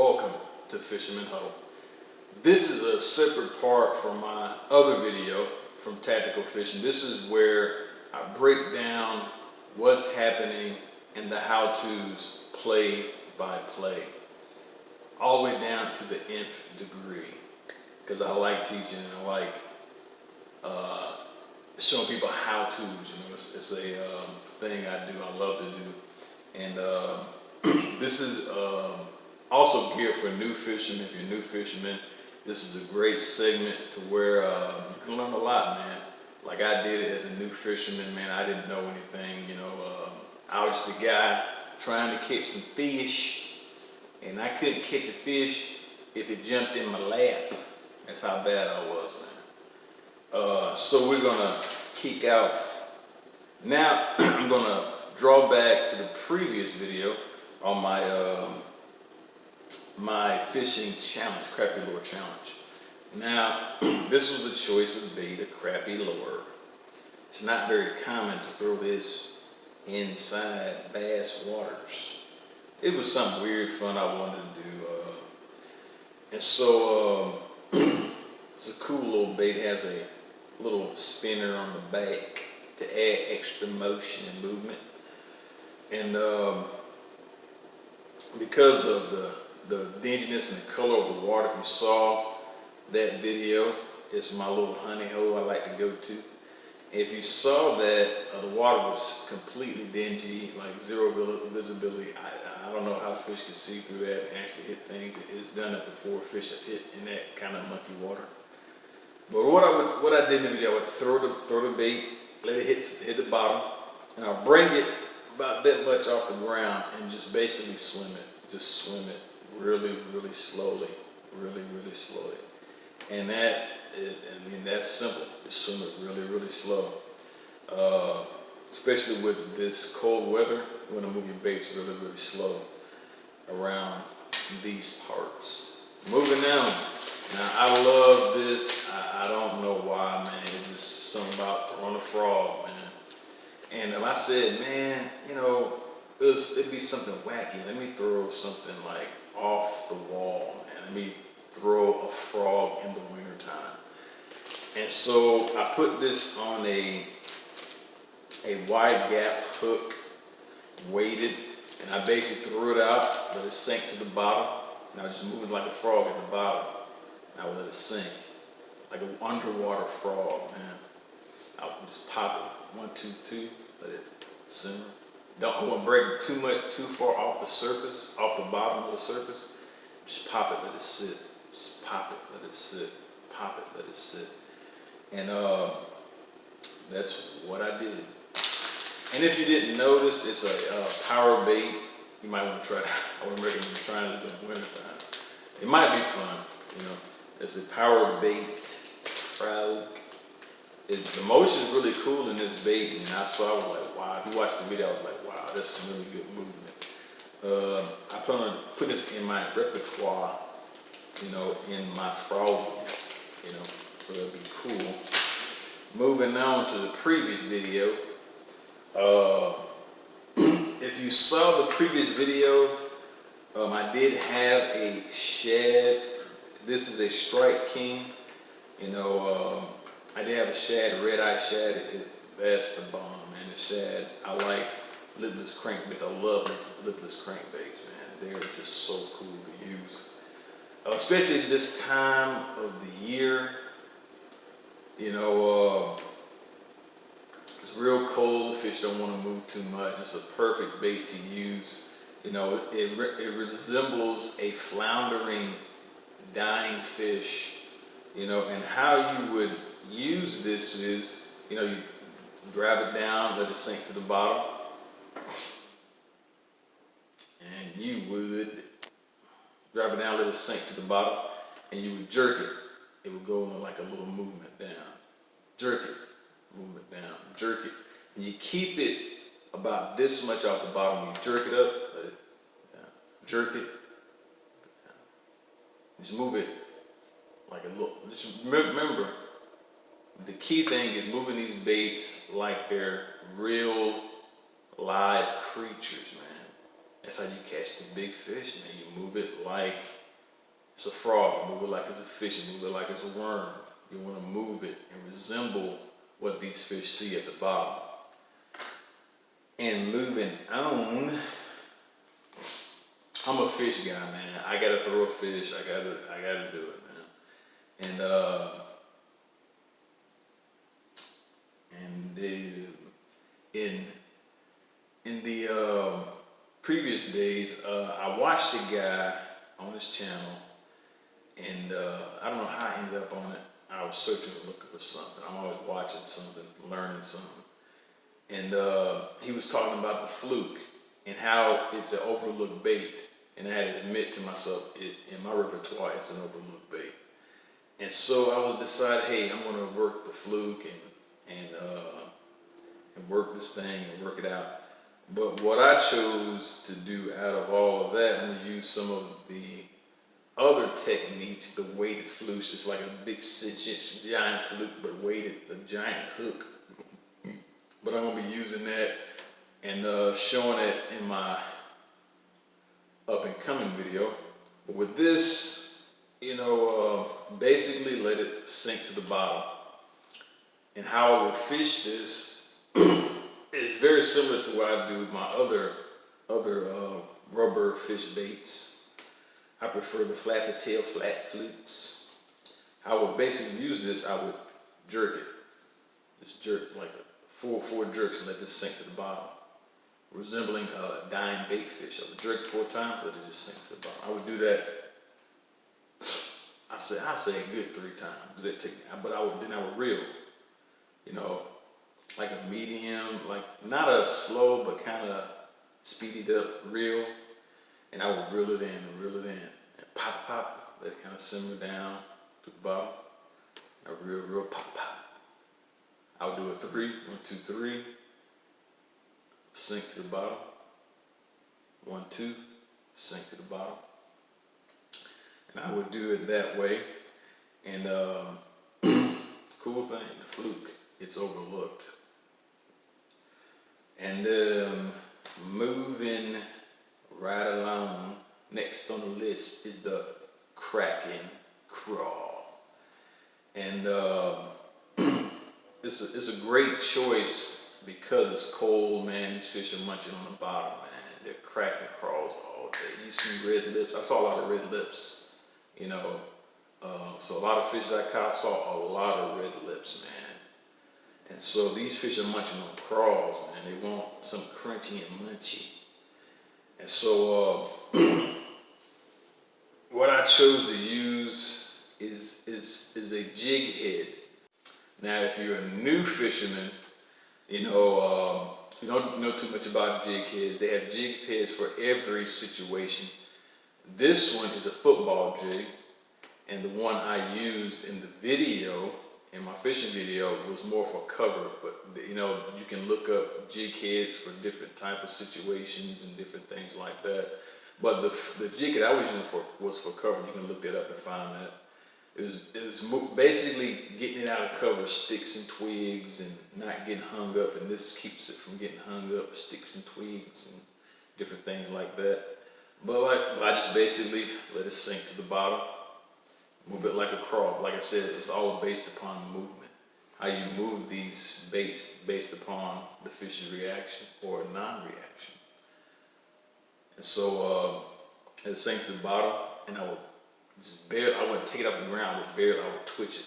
welcome to Fisherman Huddle. This is a separate part from my other video from tactical fishing. This is where I break down what's happening and the how-tos play by play, all the way down to the nth degree, because I like teaching and I like showing people how-tos. You know, it's a thing I do, I love to do. And this is also geared for new fishermen. If you're a new fisherman, this is a great segment to where you can learn a lot, man. Like I did it as a new fisherman, man. I didn't know anything, you know. I was just a guy trying to catch some fish, and I couldn't catch a fish if it jumped in my lap. That's how bad I was, man. So we're gonna kick out. Now I'm gonna draw back to the previous video on my my fishing challenge, crappie lure challenge. Now this was the choice of bait, a crappie lure. It's not very common to throw this inside bass waters. It was some weird fun I wanted to do, and so it's a cool little bait. It has a little spinner on the back to add extra motion and movement, and because of the dinginess and the color of the water, if you saw that video, it's my little honey hole I like to go to. If you saw that, the water was completely dingy, like zero visibility. I don't know how the fish can see through that and actually hit things. It's done it before. Fish have hit in that kind of mucky water. But what I did in the video, I would throw the bait, let it hit the bottom, and I'll bring it about that much off the ground and just basically swim it. Just swim it really, really slowly, really, really slowly. And that's simple. Just swim it really, really slow. Especially with this cold weather, you want to move your baits really, really slow around these parts. Moving on. Now I love this. I don't know why, man. It's just something about throwing a frog, man. And I said, man, you know, it'd be something wacky. Let me throw something like off the wall, man. Let me throw a frog in the wintertime. And so I put this on a wide gap hook, weighted, and I basically threw it out, let it sink to the bottom, and I was just moving like a frog at the bottom. And I would let it sink, like an underwater frog, man. I would just pop it, 1, 2, 2, let it simmer. I won't break it too far off the surface, off the bottom of the surface. Just pop it, let it sit. Just pop it, let it sit. Pop it, let it sit. And that's what I did. And if you didn't notice, it's a power bait. You might want to try it. I wouldn't recommend trying it in the wintertime. It might be fun, you know. It's a power bait frog. The motion is really cool in this bait, and I was like, wow. If you watched the video, I was like, wow, that's some really good movement. I plan on putting this in my repertoire, you know, in my frog, you know, so that'd be cool. Moving on to the previous video. If you saw the previous video, I did have a shad. This is a Strike King. You know, I did have a shad, a red-eye shad. That's the bomb, man. The shad, I like lipless crankbaits. I love lipless crankbaits, man. They're just so cool to use. Especially this time of the year. You know, it's real cold. The fish don't want to move too much. It's a perfect bait to use. You know, it resembles a floundering, dying fish. You know, and how you would use this is, you know, you grab it down, let it sink to the bottom, and you would grab it down, let it sink to the bottom, and you would jerk it. It would go in like a little movement down. Jerk it, movement down, jerk it. And you keep it about this much off the bottom. You jerk it up, let it down. Jerk it, down. Just move it like a little. Just remember, the key thing is moving these baits like they're real live creatures, man. That's how you catch the big fish, man. You move it like it's a frog, you move it like it's a fish, you move it like it's a worm. You want to move it and resemble what these fish see at the bottom. And moving on, I'm a fish guy, man. I gotta throw a fish. I gotta do it, man. In the previous days, I watched a guy on his channel, and I don't know how I ended up on it. I was searching and looking for something. I'm always watching something, learning something. And he was talking about the fluke and how it's an overlooked bait. And I had to admit to myself, in my repertoire, it's an overlooked bait. And so I was decided, hey, I'm going to work the fluke and work this thing and work it out. But what I chose to do out of all of that, I'm going to use some of the other techniques, the weighted flukes. It's like a big giant fluke, but weighted, a giant hook. But I'm going to be using that and showing it in my up and coming video. But with this, basically let it sink to the bottom. And how I would fish this is very similar to what I do with my other rubber fish baits. I prefer the flappy tail flat flukes. I would basically use this, I would jerk it. Just jerk like four jerks and let this sink to the bottom. Resembling a dying bait fish. I would jerk 4 times, let it just sink to the bottom. I would do that, I say a good 3 times. But I would reel, like a medium, like not a slow, but kind of speeded up reel. And I would reel it in and pop, let it kind of simmer down to the bottom. I reel, pop. I would do a 3, 1, 2, 3. Sink to the bottom. 1, 2, sink to the bottom. And I would do it that way. And cool thing, the fluke, it's overlooked. And moving right along, next on the list is the Kraken Craw. And it's a great choice because it's cold, man. These fish are munching on the bottom, man. They're cracking craws all day. You see red lips. I saw a lot of red lips, so a lot of fish I caught, I saw a lot of red lips, man. And so these fish are munching on craws, man. They want some crunchy and munchy. And so what I chose to use is a jig head. Now, if you're a new fisherman, you don't know too much about jig heads. They have jig heads for every situation. This one is a football jig, and the one I used in the video, in my fishing video, was more for cover. But you can look up jig heads for different type of situations and different things like that. But the jig head I was using was for cover. You can look that up and find that. It was basically getting it out of cover, sticks and twigs, and not getting hung up. And this keeps it from getting hung up, sticks and twigs and different things like that. But I just basically let it sink to the bottom, move it like a craw. Like I said, it's all based upon movement. How you move these baits based upon the fish's reaction or non-reaction. And so it sank to the bottom, and I would just barely, I wouldn't take it off the ground, I would twitch it.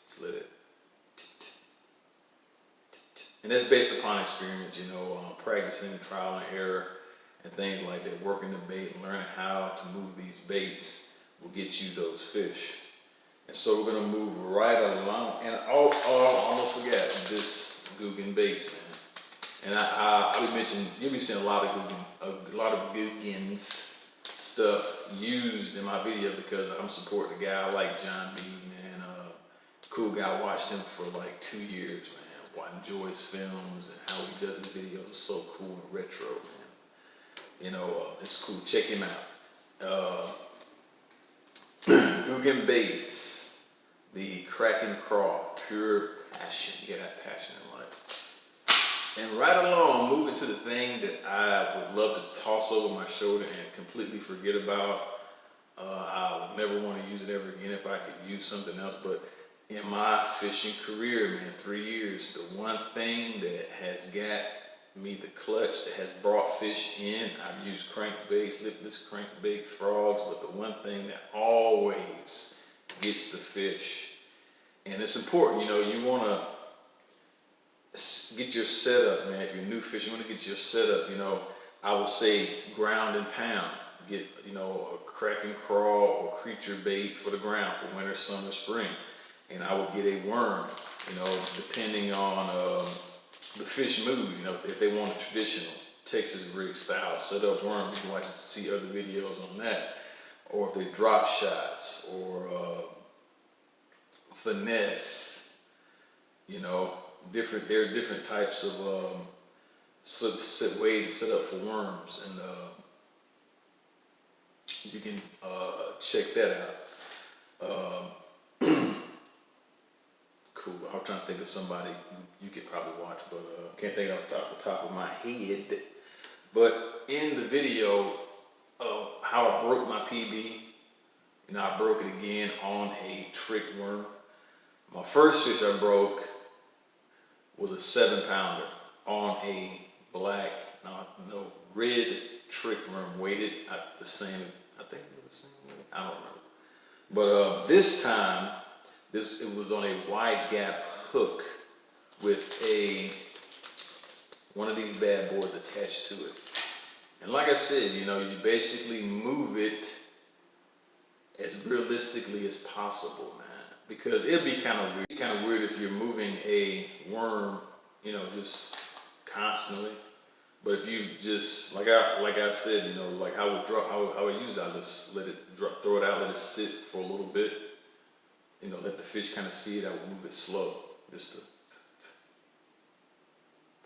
Just let it. And that's based upon experience, practicing, trial and error, and things like that. Working the bait and learning how to move these baits will get you those fish. And so we're gonna move right along. And I almost forgot this Guggen baits, man. And I mentioned, you'll be seeing a lot of Guggens stuff used in my video because I'm supporting a guy I like, John B, man. Cool guy. I watched him for like 2 years, man. I enjoy his films and how he does his videos. It's so cool and retro, man. It's cool. Check him out. Guggen baits, the Kraken Craw, pure passion. You get that passion in life. And right along, moving to the thing that I would love to toss over my shoulder and completely forget about. I would never want to use it ever again if I could use something else. But in my fishing career, man, 3 years, the one thing that has got me the clutch, that has brought fish in, I've used crankbaits, lipless crankbait, frogs, but the one thing that always gets the fish, and it's important, you know, you want to get your setup, man. If you're new fish, you want to get your setup, you know, I would say ground and pound. Get, you know, a Kraken Craw or creature bait for the ground for winter, summer, spring. And I would get a worm, you know, depending on the fish mood, you know, if they want a traditional Texas rig style setup worm, you can watch, see other videos on that. Or if they drop shots or finesse, you know, there are different types of ways to set up for worms, and you can check that out. Cool. I'm trying to think of somebody you could probably watch, but can't think off the top of my head. But in the video of how I broke my PB, you know, I broke it again on a trick worm. My first fish I broke was a 7-pounder on a black, red trick worm, weighted at the same, I think it was the same way, I don't remember. But this time, it was on a wide gap hook with one of these bad boys attached to it. And like I said, you know, you basically move it as realistically as possible, man. Because it'd be kind of weird if you're moving a worm, you know, just constantly. But if you just, like I said, you know, like how I use it, I just let it throw it out, let it sit for a little bit. You know, let the fish kind of see it. I would move it slow, just to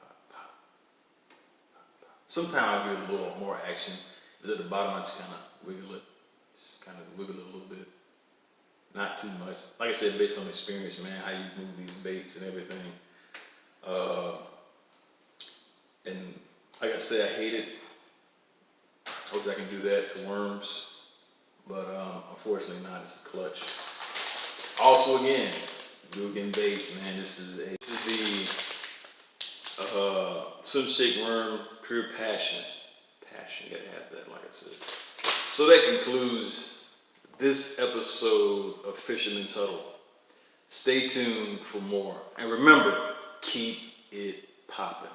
pop, pop, pop, pop. Sometimes I give it a little more action. Because at the bottom, I just kind of wiggle it, a little bit. Not too much. Like I said, based on experience, man, how you move these baits and everything. And like I said, I hate it. I wish I can do that to worms, but unfortunately not. It's a clutch. Also, again, Kraken baits, man. This is the swim shake worm, pure passion. Passion, you gotta have that, like I said. So that concludes this episode of Fisherman's Huddle. Stay tuned for more, and remember, keep it popping.